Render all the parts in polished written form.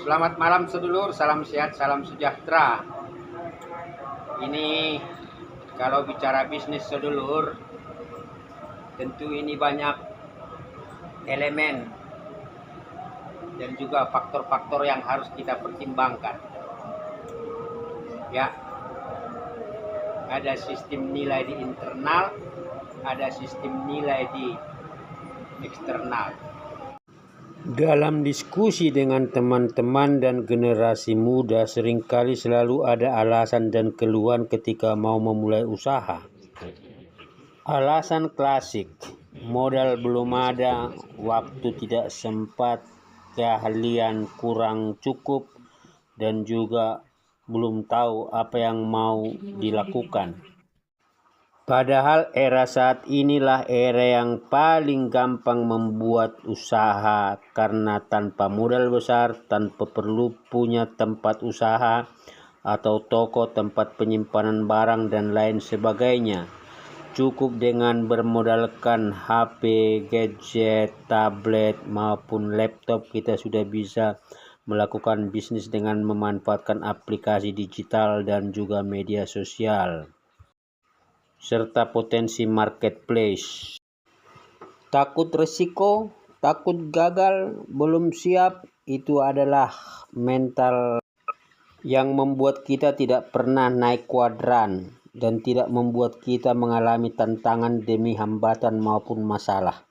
Selamat malam sedulur, salam sehat, salam sejahtera. Ini kalau bicara bisnis sedulur, tentu ini banyak elemen dan juga faktor-faktor yang harus kita pertimbangkan. Ya, ada sistem nilai di internal, ada sistem nilai di eksternal. Dalam diskusi dengan teman-teman dan generasi muda, seringkali selalu ada alasan dan keluhan ketika mau memulai usaha. Alasan klasik, modal belum ada, waktu tidak sempat, keahlian kurang cukup, dan juga belum tahu apa yang mau dilakukan. Padahal era saat inilah era yang paling gampang membuat usaha karena tanpa modal besar, tanpa perlu punya tempat usaha atau toko tempat penyimpanan barang dan lain sebagainya. Cukup dengan bermodalkan HP, gadget, tablet maupun laptop kita sudah bisa melakukan bisnis dengan memanfaatkan aplikasi digital dan juga media sosial serta potensi marketplace. Takut resiko, takut gagal, belum siap, itu adalah mental yang membuat kita tidak pernah naik kuadran dan tidak membuat kita mengalami tantangan demi hambatan maupun masalah.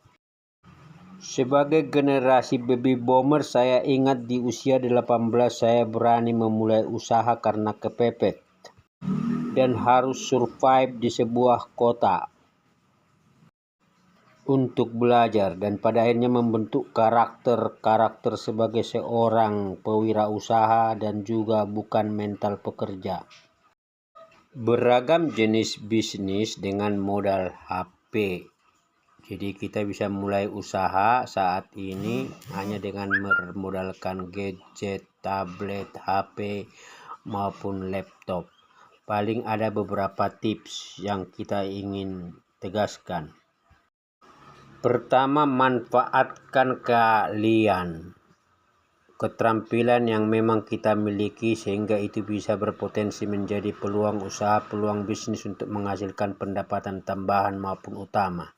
Sebagai generasi baby boomer, saya ingat di usia 18 saya berani memulai usaha karena kepepet dan harus survive di sebuah kota untuk belajar, dan pada akhirnya membentuk karakter sebagai seorang pewirausaha dan juga bukan mental pekerja. Beragam jenis bisnis dengan modal HP. Jadi kita bisa mulai usaha saat ini hanya dengan bermodalkan gadget, tablet, HP maupun laptop. Paling ada beberapa tips yang kita ingin tegaskan. Pertama, manfaatkan keahlian, keterampilan yang memang kita miliki sehingga itu bisa berpotensi menjadi peluang usaha, peluang bisnis untuk menghasilkan pendapatan tambahan maupun utama.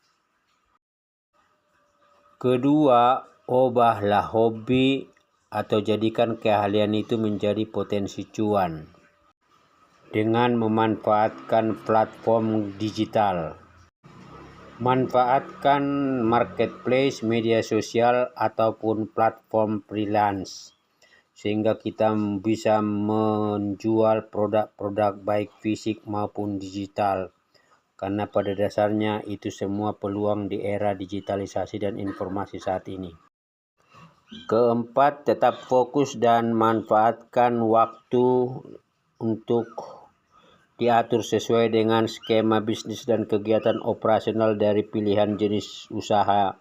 Kedua, ubahlah hobi atau jadikan keahlian itu menjadi potensi cuan dengan memanfaatkan platform digital. Manfaatkan marketplace, media sosial, ataupun platform freelance sehingga kita bisa menjual produk-produk baik fisik maupun digital, karena pada dasarnya itu semua peluang di era digitalisasi dan informasi saat ini. Keempat, tetap fokus dan manfaatkan waktu untuk diatur sesuai dengan skema bisnis dan kegiatan operasional dari pilihan jenis usaha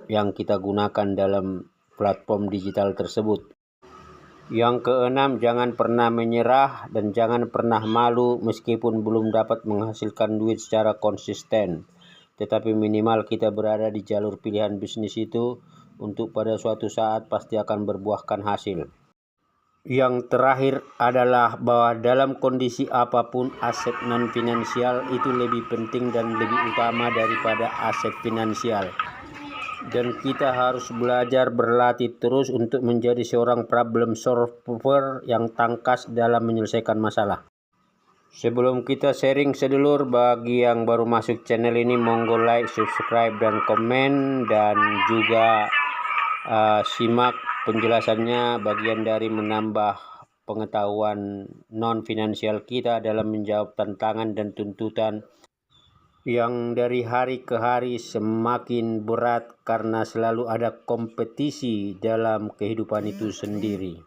yang kita gunakan dalam platform digital tersebut. Yang keenam, jangan pernah menyerah dan jangan pernah malu meskipun belum dapat menghasilkan duit secara konsisten. Tetapi minimal kita berada di jalur pilihan bisnis itu untuk pada suatu saat pasti akan berbuahkan hasil. Yang terakhir adalah bahwa dalam kondisi apapun aset non-finansial itu lebih penting dan lebih utama daripada aset finansial. Dan kita harus belajar berlatih terus untuk menjadi seorang problem solver yang tangkas dalam menyelesaikan masalah. Sebelum kita sharing sedulur, bagi yang baru masuk channel ini monggo like, subscribe, dan komen, dan juga simak penjelasannya bagian dari menambah pengetahuan non-finansial kita dalam menjawab tantangan dan tuntutan yang dari hari ke hari semakin berat karena selalu ada kompetisi dalam kehidupan itu sendiri.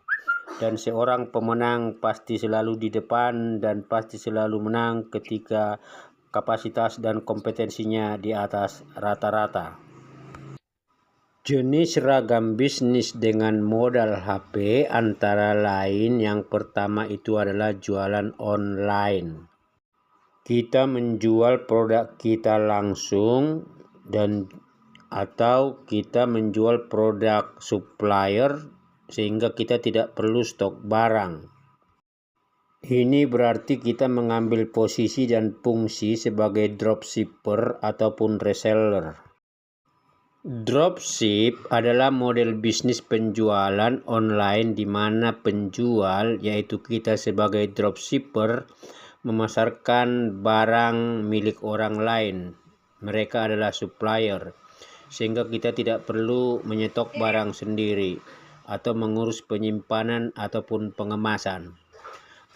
Dan seorang pemenang pasti selalu di depan dan pasti selalu menang ketika kapasitas dan kompetensinya di atas rata-rata. Jenis ragam bisnis dengan modal HP antara lain yang pertama itu adalah jualan online. Kita menjual produk kita langsung dan atau kita menjual produk supplier sehingga kita tidak perlu stok barang. Ini berarti kita mengambil posisi dan fungsi sebagai dropshipper ataupun reseller. Dropship adalah model bisnis penjualan online di mana penjual, yaitu kita sebagai dropshipper, memasarkan barang milik orang lain. Mereka adalah supplier, sehingga kita tidak perlu menyetok barang sendiri atau mengurus penyimpanan ataupun pengemasan.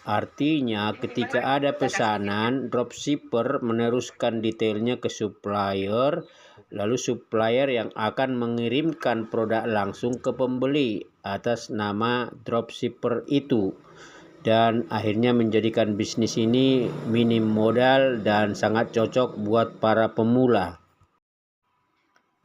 Artinya, ketika ada pesanan, dropshipper meneruskan detailnya ke supplier, lalu supplier yang akan mengirimkan produk langsung ke pembeli atas nama dropshipper itu, dan akhirnya menjadikan bisnis ini minim modal dan sangat cocok buat para pemula.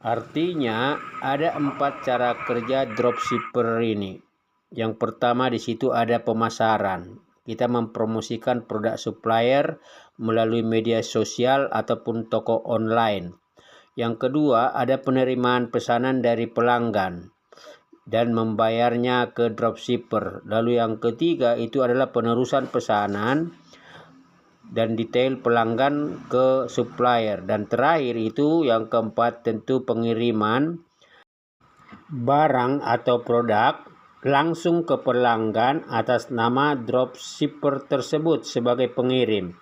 Artinya, ada 4 cara kerja dropshipper ini. Yang pertama, di situ ada pemasaran. Kita mempromosikan produk supplier melalui media sosial ataupun toko online. Yang kedua, ada penerimaan pesanan dari pelanggan dan membayarnya ke dropshipper. Lalu yang ketiga itu adalah penerusan pesanan dan detail pelanggan ke supplier. Dan terakhir itu yang keempat tentu pengiriman barang atau produk langsung ke pelanggan atas nama dropshipper tersebut sebagai pengirim.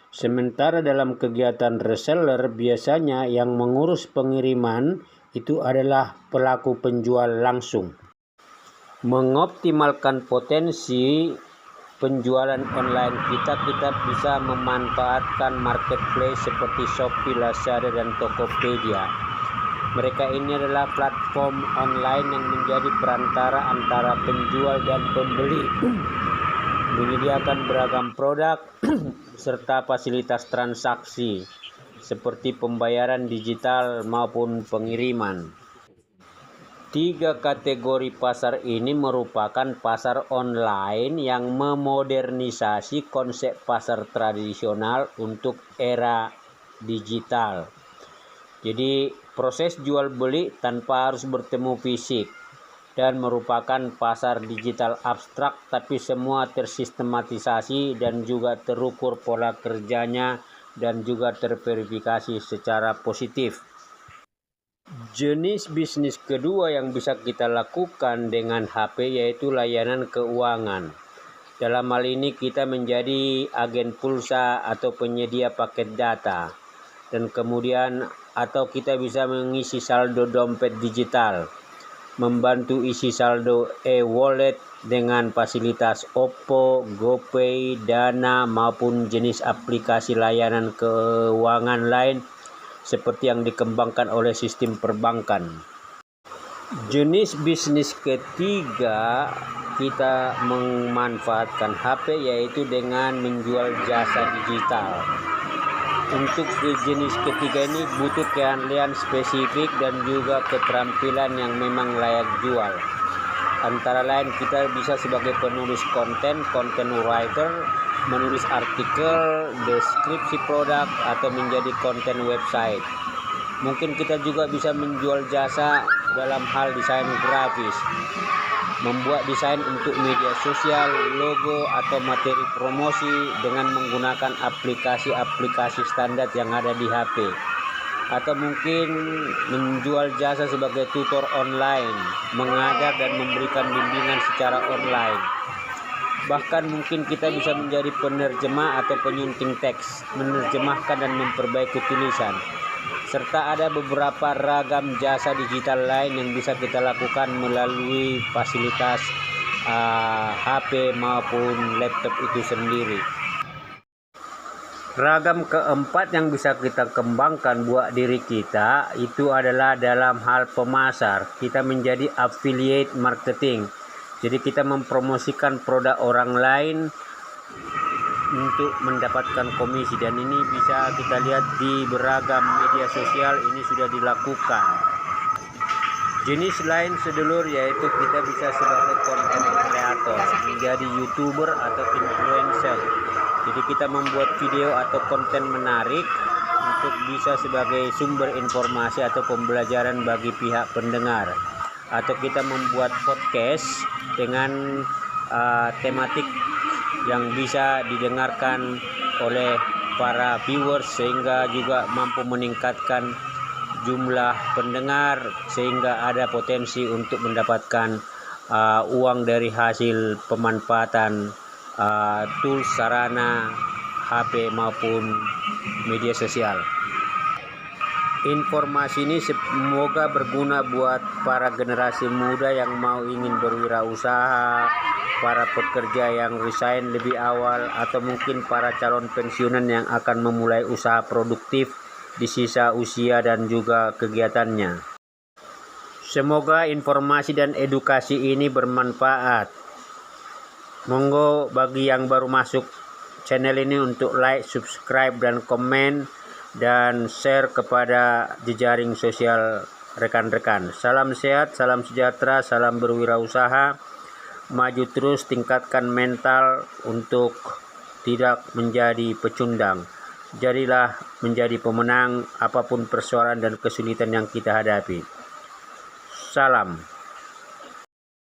Sementara dalam kegiatan reseller biasanya yang mengurus pengiriman itu adalah pelaku penjual langsung. Mengoptimalkan potensi penjualan online kita bisa memanfaatkan marketplace seperti Shopee, Lazada, dan Tokopedia. Mereka ini adalah platform online yang menjadi perantara antara penjual dan pembeli, menyediakan beragam produk serta fasilitas transaksi seperti pembayaran digital maupun pengiriman. 3 kategori pasar ini merupakan pasar online yang memodernisasi konsep pasar tradisional untuk era digital. Jadi proses jual beli tanpa harus bertemu fisik dan merupakan pasar digital abstrak, tapi semua tersistematisasi dan juga terukur pola kerjanya dan juga terverifikasi secara positif. Jenis bisnis kedua yang bisa kita lakukan dengan HP yaitu layanan keuangan. Dalam hal ini kita menjadi agen pulsa atau penyedia paket data, dan kemudian atau kita bisa mengisi saldo dompet digital, membantu isi saldo e-wallet dengan fasilitas OPPO, GoPay, Dana maupun jenis aplikasi layanan keuangan lain seperti yang dikembangkan oleh sistem perbankan. Jenis bisnis ketiga kita memanfaatkan HP yaitu dengan menjual jasa digital. Untuk jenis ketiga ini butuh keahlian spesifik dan juga keterampilan yang memang layak jual. Antara lain kita bisa sebagai penulis konten, content writer, menulis artikel, deskripsi produk, atau menjadi konten website. Mungkin kita juga bisa menjual jasa dalam hal desain grafis, membuat desain untuk media sosial, logo, atau materi promosi dengan menggunakan aplikasi-aplikasi standar yang ada di HP. Atau mungkin menjual jasa sebagai tutor online, mengajar dan memberikan bimbingan secara online. Bahkan mungkin kita bisa menjadi penerjemah atau penyunting teks, menerjemahkan dan memperbaiki tulisan. Serta ada beberapa ragam jasa digital lain yang bisa kita lakukan melalui fasilitas HP maupun laptop itu sendiri. Ragam keempat yang bisa kita kembangkan buat diri kita itu adalah dalam hal pemasar. Kita menjadi affiliate marketing. Jadi kita mempromosikan produk orang lain untuk mendapatkan komisi, dan ini bisa kita lihat di beragam media sosial ini sudah dilakukan. Jenis lain sedulur yaitu kita bisa sebagai content creator, menjadi YouTuber atau influencer. Jadi kita membuat video atau konten menarik untuk bisa sebagai sumber informasi atau pembelajaran bagi pihak pendengar. atau kita membuat podcast dengan tematik yang bisa didengarkan oleh para viewers, sehingga juga mampu meningkatkan jumlah pendengar, sehingga ada potensi untuk mendapatkan uang dari hasil pemanfaatan tools, sarana HP maupun media sosial. Informasi ini semoga berguna buat para generasi muda yang ingin berwirausaha, para pekerja yang resign lebih awal, atau mungkin para calon pensiunan yang akan memulai usaha produktif di sisa usia dan juga kegiatannya. Semoga informasi dan edukasi ini bermanfaat. Monggo bagi yang baru masuk channel ini untuk like, subscribe, dan komen, dan share kepada jejaring sosial rekan-rekan. Salam sehat, salam sejahtera, salam berwirausaha. Maju terus, tingkatkan mental untuk tidak menjadi pecundang. Jadilah menjadi pemenang apapun persoalan dan kesulitan yang kita hadapi. Salam.